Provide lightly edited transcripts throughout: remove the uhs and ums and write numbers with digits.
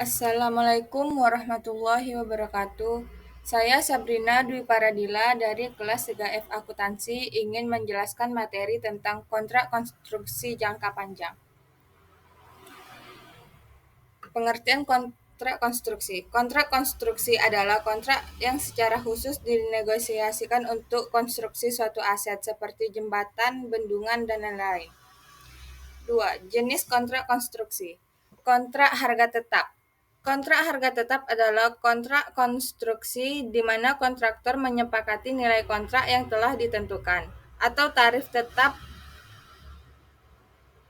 Assalamualaikum warahmatullahi wabarakatuh. Saya Sabrina Dwi Paradila dari kelas 3F Akuntansi ingin menjelaskan materi tentang kontrak konstruksi jangka panjang. Pengertian kontrak konstruksi. Kontrak konstruksi adalah kontrak yang secara khusus dinegosiasikan untuk konstruksi suatu aset seperti jembatan, bendungan, dan lain-lain. 2. Jenis kontrak konstruksi. Kontrak harga tetap. Kontrak harga tetap adalah kontrak konstruksi di mana kontraktor menyepakati nilai kontrak yang telah ditentukan atau tarif tetap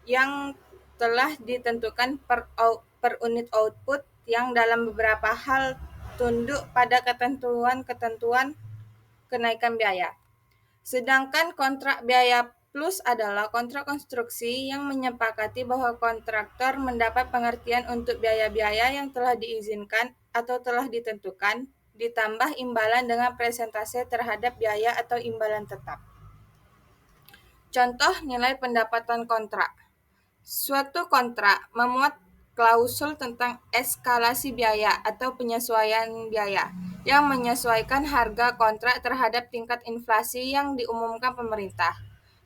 yang telah ditentukan per unit output yang dalam beberapa hal tunduk pada ketentuan-ketentuan kenaikan biaya. Sedangkan kontrak biaya plus adalah kontrak konstruksi yang menyepakati bahwa kontraktor mendapat pengertian untuk biaya-biaya yang telah diizinkan atau telah ditentukan, ditambah imbalan dengan persentase terhadap biaya atau imbalan tetap. Contoh nilai pendapatan kontrak. Suatu kontrak memuat klausul tentang eskalasi biaya atau penyesuaian biaya yang menyesuaikan harga kontrak terhadap tingkat inflasi yang diumumkan pemerintah.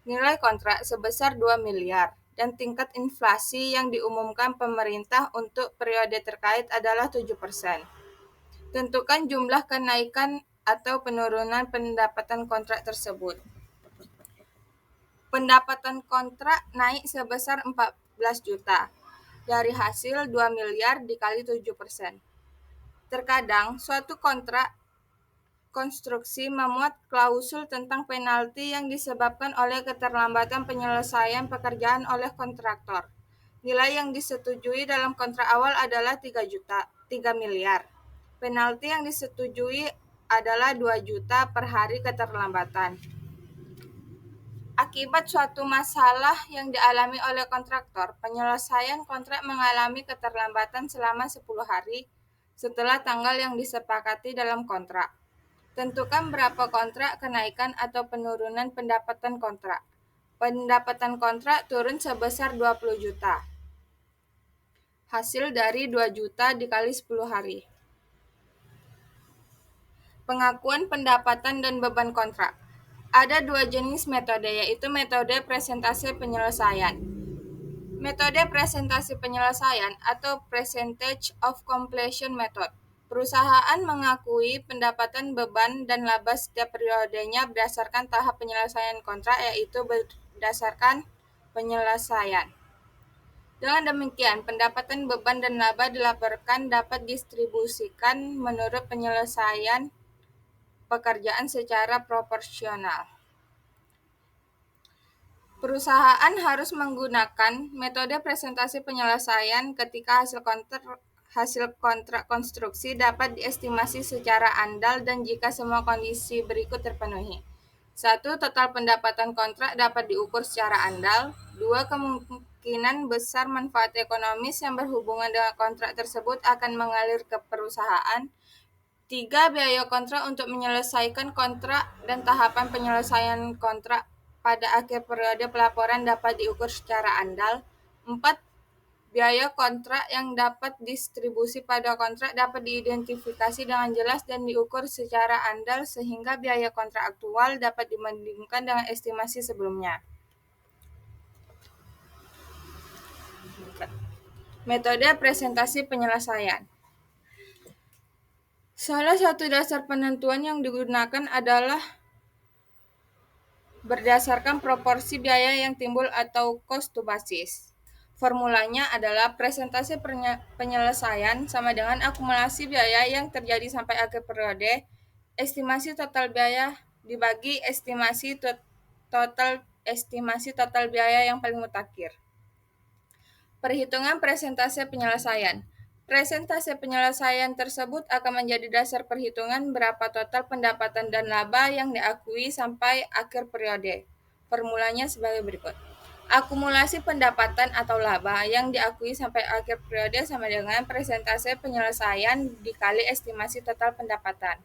Nilai kontrak sebesar 2 miliar dan tingkat inflasi yang diumumkan pemerintah untuk periode terkait adalah 7%. Tentukan jumlah kenaikan atau penurunan pendapatan kontrak tersebut. Pendapatan kontrak naik sebesar 14 juta dari hasil 2 miliar dikali 7%. Terkadang suatu kontrak konstruksi memuat klausul tentang penalti yang disebabkan oleh keterlambatan penyelesaian pekerjaan oleh kontraktor. Nilai yang disetujui dalam kontrak awal adalah 3 miliar. Penalti yang disetujui adalah 2 juta per hari keterlambatan. Akibat suatu masalah yang dialami oleh kontraktor, penyelesaian kontrak mengalami keterlambatan selama 10 hari setelah tanggal yang disepakati dalam kontrak. Tentukan berapa kontrak kenaikan atau penurunan pendapatan kontrak. Pendapatan kontrak turun sebesar 20 juta. Hasil dari 2 juta dikali 10 hari. Pengakuan pendapatan dan beban kontrak. Ada dua jenis metode, yaitu metode presentase penyelesaian. Metode presentasi penyelesaian atau percentage of completion method. Perusahaan mengakui pendapatan, beban, dan laba setiap periodenya berdasarkan tahap penyelesaian kontrak, yaitu berdasarkan penyelesaian. Dengan demikian, pendapatan, beban, dan laba dilaporkan dapat distribusikan menurut penyelesaian pekerjaan secara proporsional. Perusahaan harus menggunakan metode presentasi penyelesaian ketika hasil kontrak konstruksi dapat diestimasi secara andal dan jika semua kondisi berikut terpenuhi. 1. Total pendapatan kontrak dapat diukur secara andal. 2. Kemungkinan besar manfaat ekonomis yang berhubungan dengan kontrak tersebut akan mengalir ke perusahaan. 3. Biaya kontrak untuk menyelesaikan kontrak dan tahapan penyelesaian kontrak pada akhir periode pelaporan dapat diukur secara andal. 4. Biaya kontrak yang dapat distribusi pada kontrak dapat diidentifikasi dengan jelas dan diukur secara andal sehingga biaya kontrak aktual dapat dibandingkan dengan estimasi sebelumnya. Metode presentasi penyelesaian. Salah satu dasar penentuan yang digunakan adalah berdasarkan proporsi biaya yang timbul atau cost to basis. Formulanya adalah presentasi penyelesaian sama dengan akumulasi biaya yang terjadi sampai akhir periode, estimasi total biaya dibagi estimasi total biaya yang paling mutakhir. Perhitungan presentasi penyelesaian. Presentase penyelesaian tersebut akan menjadi dasar perhitungan berapa total pendapatan dan laba yang diakui sampai akhir periode. Formulanya sebagai berikut. Akumulasi pendapatan atau laba yang diakui sampai akhir periode sama dengan presentase penyelesaian dikali estimasi total pendapatan.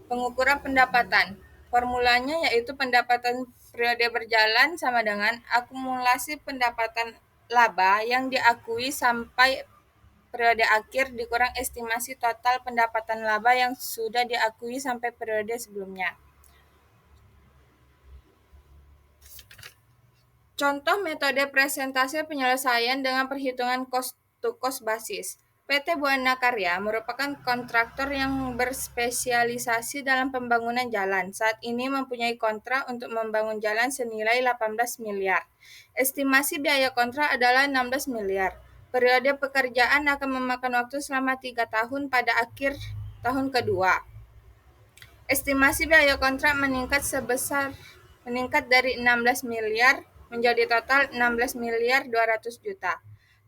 Pengukuran pendapatan. Formulanya yaitu pendapatan periode berjalan sama dengan akumulasi pendapatan laba yang diakui sampai periode akhir dikurang estimasi total pendapatan laba yang sudah diakui sampai periode sebelumnya. Contoh metode presentasi penyelesaian dengan perhitungan cost to cost basis. PT Buana Karya merupakan kontraktor yang berspesialisasi dalam pembangunan jalan. Saat ini mempunyai kontrak untuk membangun jalan senilai 18 miliar. Estimasi biaya kontrak adalah 16 miliar. Periode pekerjaan akan memakan waktu selama 3 tahun pada akhir tahun kedua. Estimasi biaya kontrak meningkat dari 16 miliar menjadi total 16 miliar 200 juta.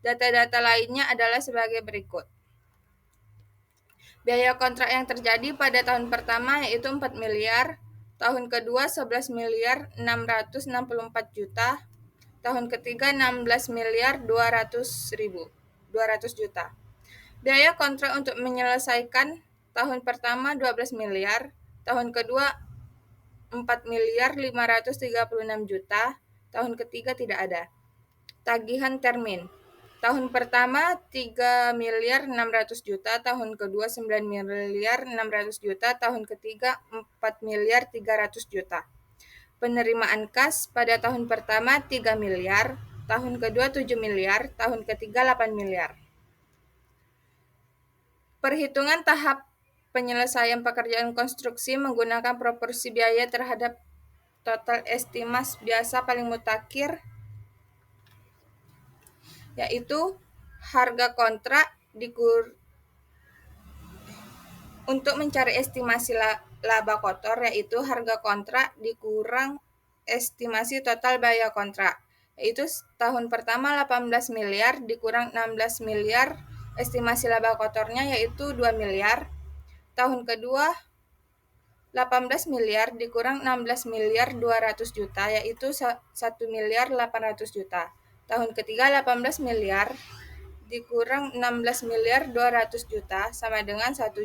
Data-data lainnya adalah sebagai berikut. Biaya kontrak yang terjadi pada tahun pertama yaitu 4 miliar, tahun kedua 11 miliar 664 juta, tahun ketiga 16 miliar 200 juta. Biaya kontrak untuk menyelesaikan tahun pertama 12 miliar, tahun kedua 4 miliar 536 juta, tahun ketiga tidak ada. Tagihan termin. Tahun pertama 3 miliar 600 juta, tahun kedua 9 miliar 600 juta, tahun ketiga 4 miliar 300 juta. Penerimaan kas pada tahun pertama 3 miliar, tahun kedua 7 miliar, tahun ketiga 8 miliar. Perhitungan tahap penyelesaian pekerjaan konstruksi menggunakan proporsi biaya terhadap total estimas biasa paling mutakhir, yaitu harga kontrak untuk mencari estimasi laba kotor, yaitu harga kontrak dikurang estimasi total biaya kontrak, yaitu tahun pertama 18 miliar dikurang 16 miliar, estimasi laba kotornya yaitu 2 miliar. Tahun kedua 18 miliar dikurang 16 miliar 200 juta, yaitu 1 miliar 800 juta. Tahun ketiga 18 miliar dikurang 16 miliar 200 juta sama dengan 1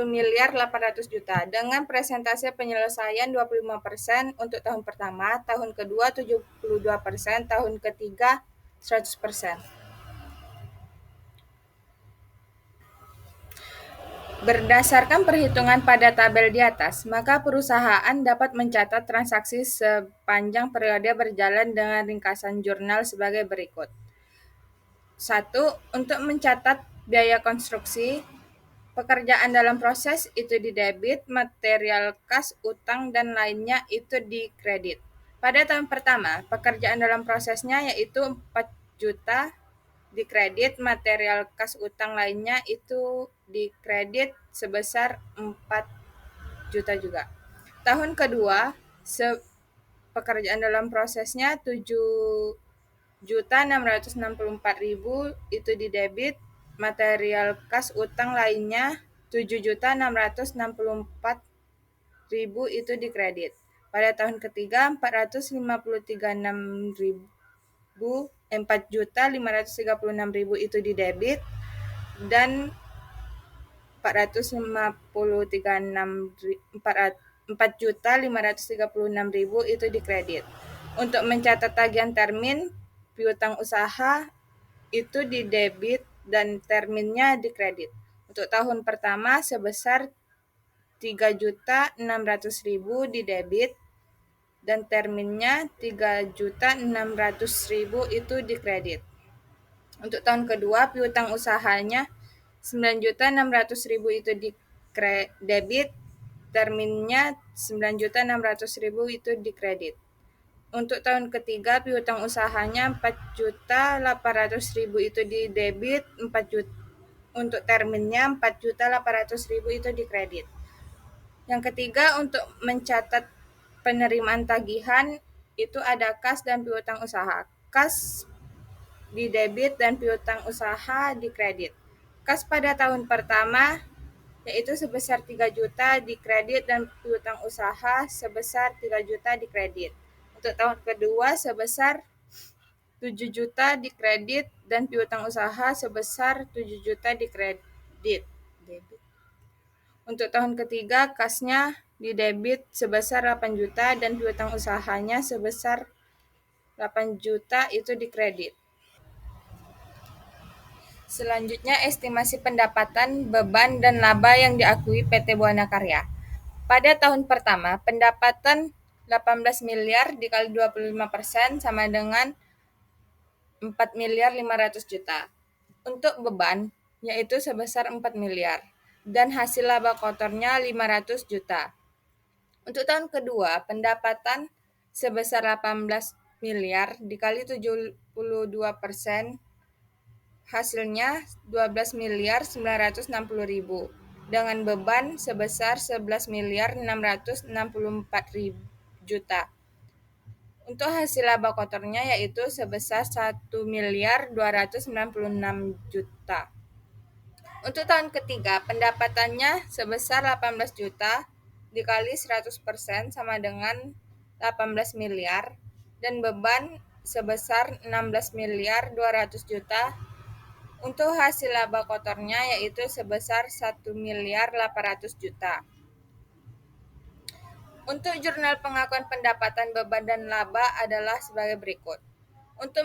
miliar 800 juta. Dengan presentase penyelesaian 25% untuk tahun pertama, tahun kedua 72%, tahun ketiga 100%. Berdasarkan perhitungan pada tabel di atas, maka perusahaan dapat mencatat transaksi sepanjang periode berjalan dengan ringkasan jurnal sebagai berikut. 1. Untuk mencatat biaya konstruksi, pekerjaan dalam proses itu didebit, material kas, utang, dan lainnya itu dikredit. Pada tahun pertama, pekerjaan dalam prosesnya yaitu 4 juta dikredit, material kas utang lainnya itu dikredit sebesar 4 juta juga. Tahun kedua, pekerjaan dalam prosesnya 7.664.000 itu didebit, material kas utang lainnya 7.664.000 itu dikredit. Pada tahun ketiga 4.536.000 itu didebit dan 4.536.000 itu dikredit. Untuk mencatat tagihan termin piutang usaha itu didebit dan terminnya dikredit. Untuk tahun pertama sebesar 3.600.000 didebit dan terminnya 3.600.000 itu dikredit. Untuk tahun kedua piutang usahanya 9.600.000 itu debit, terminnya 9.600.000 itu dikredit. Untuk tahun ketiga piutang usahanya 4.800.000 itu didebit, 4 juta untuk terminnya 4.800.000 itu dikredit. Yang ketiga, untuk mencatat penerimaan tagihan itu ada kas dan piutang usaha. Kas didebit dan piutang usaha dikredit. Kas pada tahun pertama yaitu sebesar 3 juta dikredit dan piutang usaha sebesar 3 juta dikredit. Untuk tahun kedua sebesar 7 juta dikredit dan piutang usaha sebesar 7 juta dikredit. Untuk tahun ketiga kasnya didebit sebesar 8 juta dan piutang usahanya sebesar 8 juta itu dikredit. Selanjutnya, estimasi pendapatan, beban, dan laba yang diakui PT Buana Karya. Pada tahun pertama, pendapatan 18 miliar dikali 25% sama dengan 4 miliar 500 juta. Untuk beban, yaitu sebesar 4 miliar. Dan hasil laba kotornya 500 juta. Untuk tahun kedua, pendapatan sebesar 18 miliar dikali 72%, hasilnya 12 miliar 960 ribu. Dengan beban sebesar 11 miliar 664 ribu juta. Untuk hasil laba kotornya yaitu sebesar 1 miliar 296 juta. Untuk tahun ketiga, pendapatannya sebesar 18 juta dikali 100% sama dengan 18 miliar dan beban sebesar 16 miliar 200 juta. Untuk hasil laba kotornya yaitu sebesar 1 miliar 800 juta. Untuk jurnal pengakuan pendapatan, beban, dan laba adalah sebagai berikut. Untuk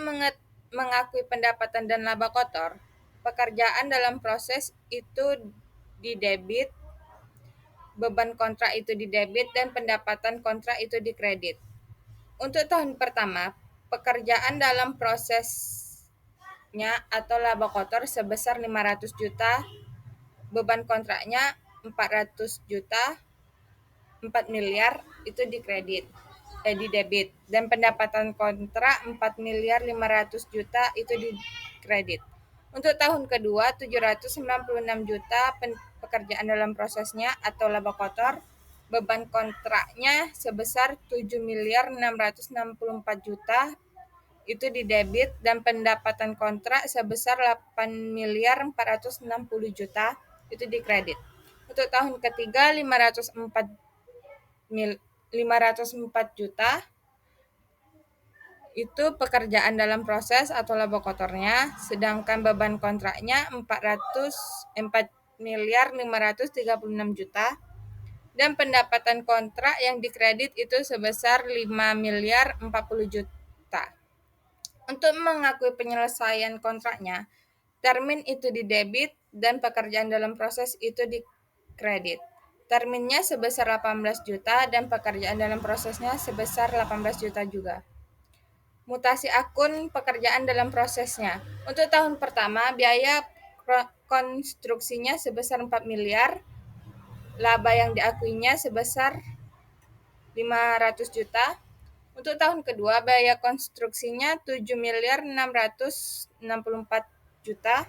mengakui pendapatan dan laba kotor, pekerjaan dalam proses itu didebit, beban kontrak itu didebit, dan pendapatan kontrak itu dikredit. Untuk tahun pertama, pekerjaan dalam prosesnya atau laba kotor sebesar 500 juta, beban kontraknya 400 juta, 4 miliar itu didebit, dan pendapatan kontrak 4 miliar 500 juta itu dikredit. Untuk tahun kedua, 796 juta pekerjaan dalam prosesnya atau laba kotor, beban kontraknya sebesar 7 miliar 664 juta itu didebit, dan pendapatan kontrak sebesar 8 miliar 460 juta itu dikredit. Untuk tahun ketiga, 504 juta itu pekerjaan dalam proses atau laba kotornya, sedangkan beban kontraknya 4 miliar 536 juta, dan pendapatan kontrak yang dikredit itu sebesar 5 miliar 40 juta. Untuk mengakui penyelesaian kontraknya, termin itu didebit dan pekerjaan dalam proses itu dikredit. Terminnya sebesar 18 juta dan pekerjaan dalam prosesnya sebesar 18 juta juga. Mutasi akun pekerjaan dalam prosesnya. Untuk tahun pertama, biaya konstruksinya sebesar 4 miliar, laba yang diakuinya sebesar 500 juta. Untuk tahun kedua, biaya konstruksinya 7 miliar 664 juta.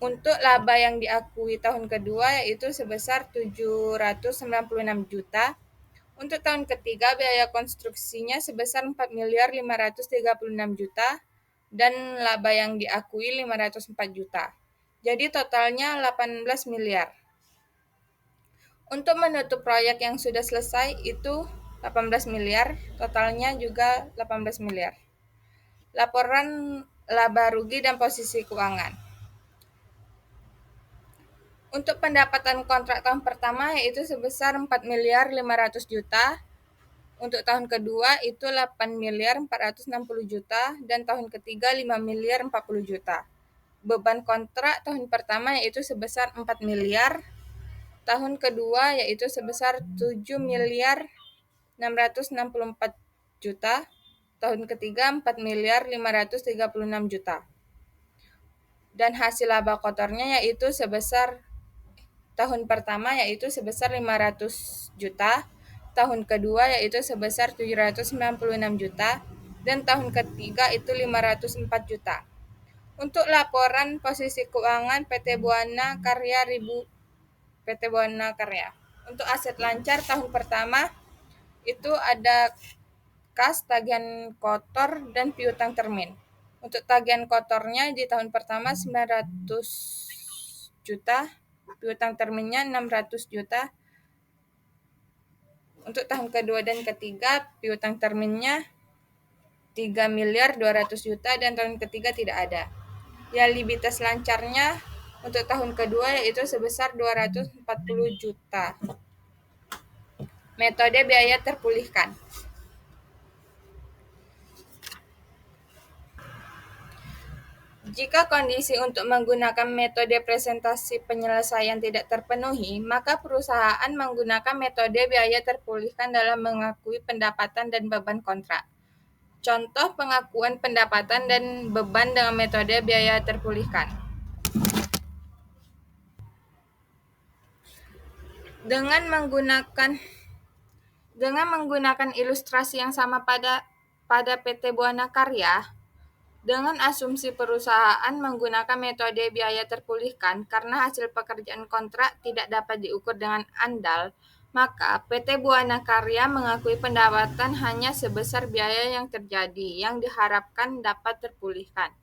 Untuk laba yang diakui tahun kedua yaitu sebesar 796 juta. Untuk tahun ketiga, biaya konstruksinya sebesar 4 miliar 536 juta dan laba yang diakui 504 juta. Jadi totalnya 18 miliar. Untuk menutup proyek yang sudah selesai itu 18 miliar, totalnya juga 18 miliar. Laporan laba rugi dan posisi keuangan. Untuk pendapatan kontrak tahun pertama yaitu sebesar 4 miliar 500 juta. Untuk tahun kedua itu 8 miliar 460 juta dan tahun ketiga 5 miliar 40 juta. Beban kontrak tahun pertama yaitu sebesar 4 miliar, tahun kedua yaitu sebesar 7 miliar 664 juta, tahun ketiga 4 miliar 536 juta. Dan hasil laba kotornya yaitu sebesar tahun pertama yaitu sebesar 500 juta, tahun kedua yaitu sebesar 796 juta, dan tahun ketiga itu 504 juta. Untuk laporan posisi keuangan PT Buana Karya Untuk aset lancar tahun pertama itu ada kas, tagihan kotor, dan piutang termin. Untuk tagihan kotornya di tahun pertama 900 juta, piutang terminnya 600 juta. Untuk tahun kedua dan ketiga, piutang terminnya 3 miliar 200 juta dan tahun ketiga tidak ada. Liabilitas lancarnya untuk tahun kedua yaitu sebesar 240 juta. Metode biaya terpulihkan. Jika kondisi untuk menggunakan metode presentasi penyelesaian tidak terpenuhi, maka perusahaan menggunakan metode biaya terpulihkan dalam mengakui pendapatan dan beban kontrak. Contoh pengakuan pendapatan dan beban dengan metode biaya terpulihkan. Dengan menggunakan ilustrasi yang sama pada PT Buana Karya, dengan asumsi perusahaan menggunakan metode biaya terpulihkan karena hasil pekerjaan kontrak tidak dapat diukur dengan andal, maka PT Buana Karya mengakui pendapatan hanya sebesar biaya yang terjadi yang diharapkan dapat terpulihkan.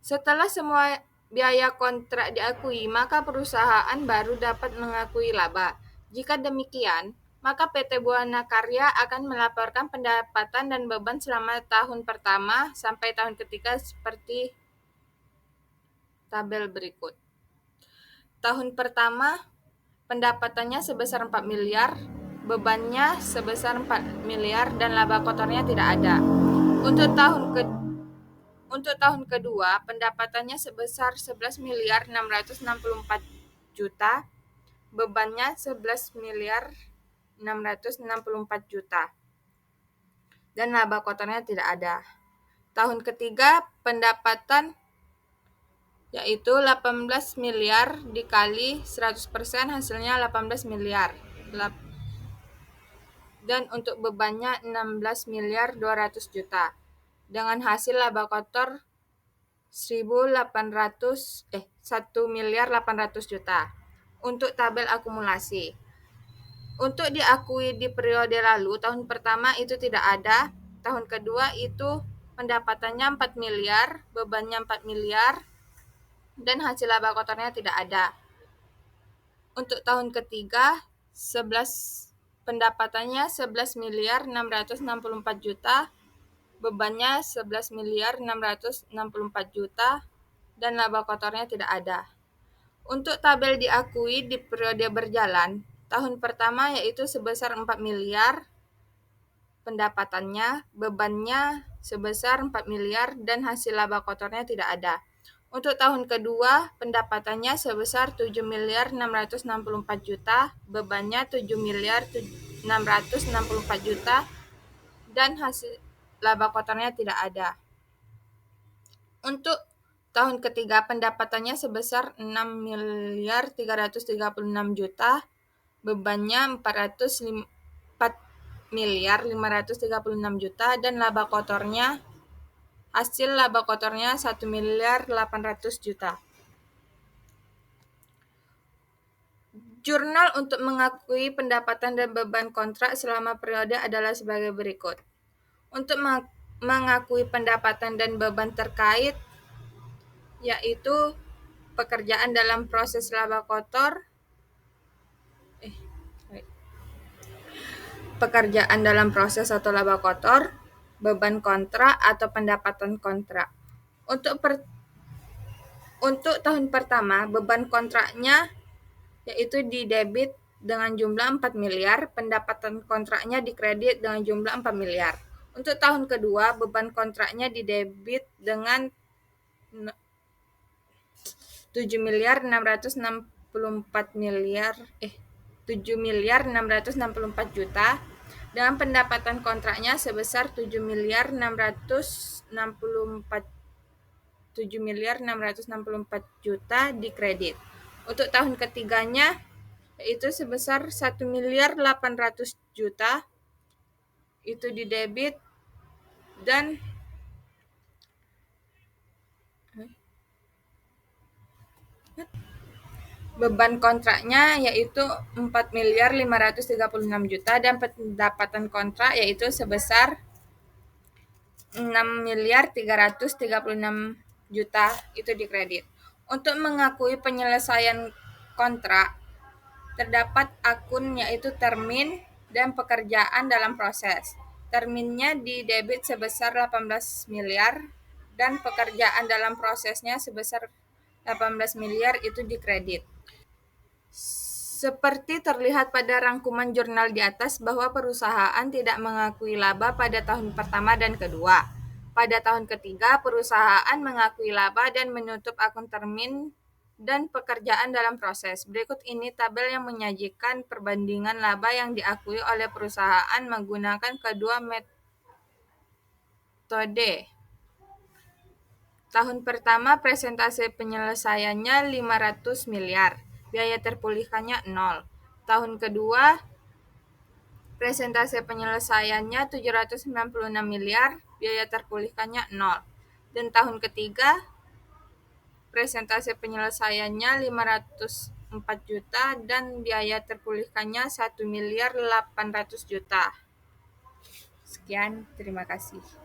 Setelah semua biaya kontrak diakui, maka perusahaan baru dapat mengakui laba. Jika demikian, maka PT Buana Karya akan melaporkan pendapatan dan beban selama tahun pertama sampai tahun ketiga seperti tabel berikut. Tahun pertama, pendapatannya sebesar 4 miliar, bebannya sebesar 4 miliar, dan laba kotornya tidak ada. Untuk tahun kedua, pendapatannya sebesar 11 miliar 664 juta, bebannya 11 miliar 664 juta, dan laba kotornya tidak ada. Tahun ketiga, pendapatan yaitu 18 miliar dikali 100% hasilnya 18 miliar. Dan untuk bebannya 16 miliar 200 juta. Dengan hasil laba kotor 1 miliar 800 juta. Untuk tabel akumulasi. Untuk diakui di periode lalu, tahun pertama itu tidak ada, tahun kedua itu pendapatannya 4 miliar, bebannya 4 miliar, dan hasil laba kotornya tidak ada. Untuk tahun ketiga, pendapatannya 11 miliar 664 juta, bebannya 11 miliar 664 juta, dan laba kotornya tidak ada. Untuk tabel diakui di periode berjalan, tahun pertama yaitu sebesar 4 miliar pendapatannya, bebannya sebesar 4 miliar, dan hasil laba kotornya tidak ada. Untuk tahun kedua, pendapatannya sebesar 7 miliar 664 juta, bebannya 7 miliar 664 juta, dan hasil laba kotornya tidak ada. Untuk tahun ketiga, pendapatannya sebesar 6 miliar 336 juta, bebannya 4 miliar 536 juta, dan hasil laba kotornya 1 miliar 800 juta. Jurnal untuk mengakui pendapatan dan beban kontrak selama periode adalah sebagai berikut. Untuk mengakui pendapatan dan beban terkait, yaitu pekerjaan dalam proses laba kotor, pekerjaan dalam proses atau laba kotor, beban kontrak atau pendapatan kontrak. Untuk tahun pertama, beban kontraknya yaitu didebit dengan jumlah 4 miliar, pendapatan kontraknya dikredit dengan jumlah 4 miliar. Untuk tahun kedua, beban kontraknya didebit dengan 7 miliar 664 juta, dengan pendapatan kontraknya sebesar 7 miliar 664 juta dikredit. Untuk tahun ketiganya yaitu sebesar 1 miliar 800 juta itu didebit, dan beban kontraknya yaitu 4 miliar 536 juta, dan pendapatan kontrak yaitu sebesar 6 miliar 336 juta itu dikredit. Untuk mengakui penyelesaian kontrak, terdapat akun yaitu termin dan pekerjaan dalam proses. Terminnya didebit sebesar 18 miliar, dan pekerjaan dalam prosesnya sebesar 18 miliar itu dikredit. Seperti terlihat pada rangkuman jurnal di atas bahwa perusahaan tidak mengakui laba pada tahun pertama dan kedua. Pada tahun ketiga, perusahaan mengakui laba dan menutup akun termin dan pekerjaan dalam proses. Berikut ini tabel yang menyajikan perbandingan laba yang diakui oleh perusahaan menggunakan kedua metode. Tahun pertama presentase penyelesaiannya 500 miliar, biaya terpulihkannya 0. Tahun kedua presentase penyelesaiannya 796 miliar, biaya terpulihkannya 0. Dan tahun ketiga presentase penyelesaiannya 504 juta dan biaya terpulihkannya 1 miliar 800 juta. Sekian, terima kasih.